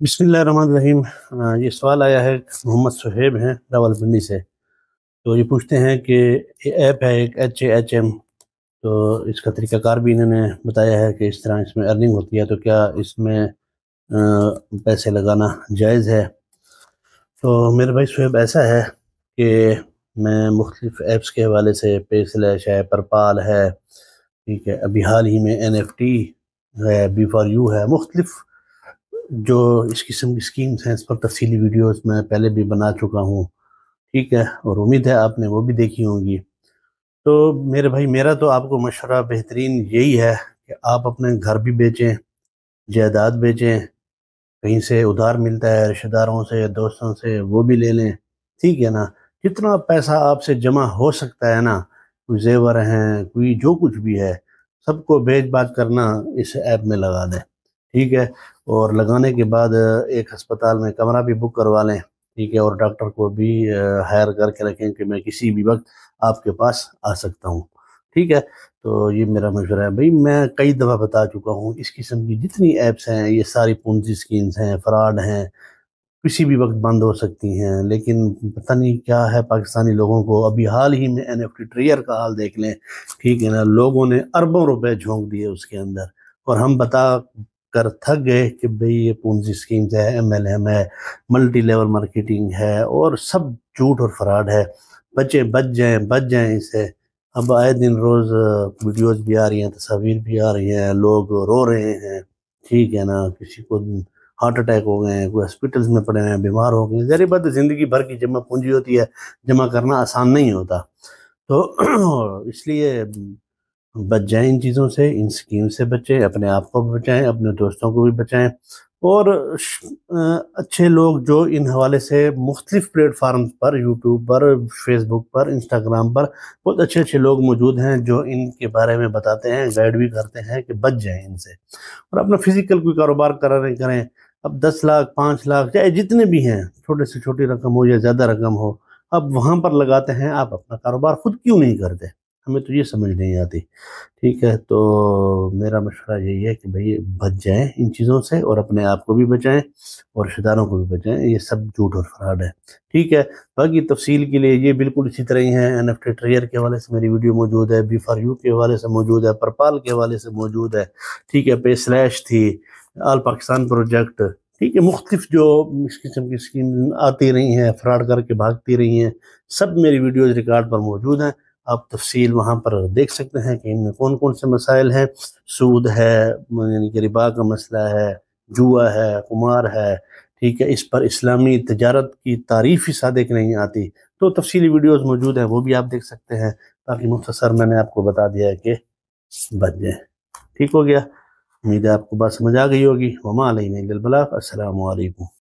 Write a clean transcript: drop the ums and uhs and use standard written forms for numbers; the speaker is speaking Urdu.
بسم اللہ الرحمن الرحیم۔ یہ سوال آیا ہے، محمد صہیب ہیں راولپنڈی سے۔ تو یہ پوچھتے ہیں کہ یہ ایپ ہے ایک HAHM، تو اس کا طریقہ کار بھی انہوں نے بتایا ہے کہ اس طرح اس میں ارننگ ہوتی ہے، تو کیا اس میں پیسے لگانا جائز ہے؟ تو میرے بھائی صہیب، ایسا ہے کہ میں مختلف ایپس کے حوالے سے پے سلیش ہے، پرپال ہے، ٹھیک ہے، ابھی حال ہی میں NFT ہے، B4U ہے، مختلف جو اس قسم کی اسکیمز ہیں، اس پر تفصیلی ویڈیوز میں پہلے بھی بنا چکا ہوں، ٹھیک ہے، اور امید ہے آپ نے وہ بھی دیکھی ہوں گی۔ تو میرے بھائی، میرا تو آپ کو مشورہ بہترین یہی ہے کہ آپ اپنے گھر بھی بیچیں، جائیداد بیچیں، کہیں سے ادھار ملتا ہے رشتہ داروں سے، دوستوں سے، وہ بھی لے لیں، ٹھیک ہے نا۔ جتنا پیسہ آپ سے جمع ہو سکتا ہے نا، کوئی زیور ہیں، کوئی جو کچھ بھی ہے، سب کو بیچ باچ کرنا اس ایپ میں لگا دیں، ٹھیک ہے۔ اور لگانے کے بعد ایک ہسپتال میں کمرہ بھی بک کروا لیں، ٹھیک ہے، اور ڈاکٹر کو بھی ہائر کر کے رکھیں کہ میں کسی بھی وقت آپ کے پاس آ سکتا ہوں، ٹھیک ہے۔ تو یہ میرا مشورہ ہے بھائی، میں کئی دفعہ بتا چکا ہوں، اس قسم کی جتنی ایپس ہیں یہ ساری پونزی سکیمز ہیں، فراڈ ہیں، کسی بھی وقت بند ہو سکتی ہیں، لیکن پتہ نہیں کیا ہے پاکستانی لوگوں کو۔ ابھی حال ہی میں NFT ٹریئر کا حال دیکھ لیں، ٹھیک ہے نا، لوگوں نے اربوں روپے جھونک دیے اس کے اندر، اور ہم بتا کر تھک گئے کہ بھئی یہ پونزی سکیمز ہے، MLM ہے، ملٹی لیول مارکیٹنگ ہے، اور سب جھوٹ اور فراڈ ہے۔ بچے بچ جائیں اس سے۔ اب آئے دن روز ویڈیوز بھی آ رہی ہیں، تصاویر بھی آ رہی ہیں، لوگ رو رہے ہیں، ٹھیک ہے نا، کسی کو ہارٹ اٹیک ہو گئے ہیں، کوئی ہاسپٹلز میں پڑے ہیں، بیمار ہو گئے ہیں۔ ظاہر بات ہے، زندگی بھر کی جمع پونجی ہوتی ہے، جمع کرنا آسان نہیں ہوتا۔ تو اس لیے بچ جائیں ان چیزوں سے، ان سکیم سے بچیں، اپنے آپ کو بھی بچائیں، اپنے دوستوں کو بھی بچائیں۔ اور اچھے لوگ جو ان حوالے سے مختلف پلیٹ فارمز پر، یوٹیوب پر، فیس بک پر، انسٹاگرام پر بہت اچھے اچھے لوگ موجود ہیں جو ان کے بارے میں بتاتے ہیں، گائیڈ بھی کرتے ہیں کہ بچ جائیں ان سے، اور اپنا فزیکل کوئی کاروبار کریں۔ اب 10 لاکھ، 5 لاکھ، چاہے جتنے بھی ہیں، چھوٹے سے چھوٹی رقم ہو یا زیادہ رقم ہو، اب وہاں پر لگاتے ہیں۔ آپ اپنا کاروبار خود کیوں نہیں کرتے؟ ہمیں تو یہ سمجھ نہیں آتی، ٹھیک ہے۔ تو میرا مشورہ یہی ہے کہ بھئی بچ جائیں ان چیزوں سے، اور اپنے آپ کو بھی بچائیں اور رشتہ داروں کو بھی بچائیں۔ یہ سب جھوٹ اور فراڈ ہے، ٹھیک ہے۔ باقی تفصیل کے لیے یہ بالکل اسی طرح ہی ہیں۔ NFT ٹریئر کے حوالے سے میری ویڈیو موجود ہے، B4U کے حوالے سے موجود ہے، پرپال کے حوالے سے موجود ہے، ٹھیک ہے، پے سلیش تھی، آل پاکستان پروجیکٹ، ٹھیک ہے، مختلف جو اس قسم کی اسکیم آتی رہی ہیں، فراڈ کر کے بھاگتی رہی ہیں، سب میری ویڈیوز ریکارڈ پر موجود ہیں۔ آپ تفصیل وہاں پر دیکھ سکتے ہیں کہ ان میں کون کون سے مسائل ہیں۔ سود ہے، یعنی کہ ربا کا مسئلہ ہے، جوا ہے، قمار ہے، ٹھیک ہے، اس پر اسلامی تجارت کی تعریف ہی صادق نہیں آتی۔ تو تفصیلی ویڈیوز موجود ہیں، وہ بھی آپ دیکھ سکتے ہیں۔ باقی مختصر میں نے آپ کو بتا دیا ہے کہ بچ جائیں، ٹھیک ہو گیا۔ امید ہے آپ کو بات سمجھ آ گئی ہوگی۔ وما علینا الا البلاغ۔ السلام علیکم۔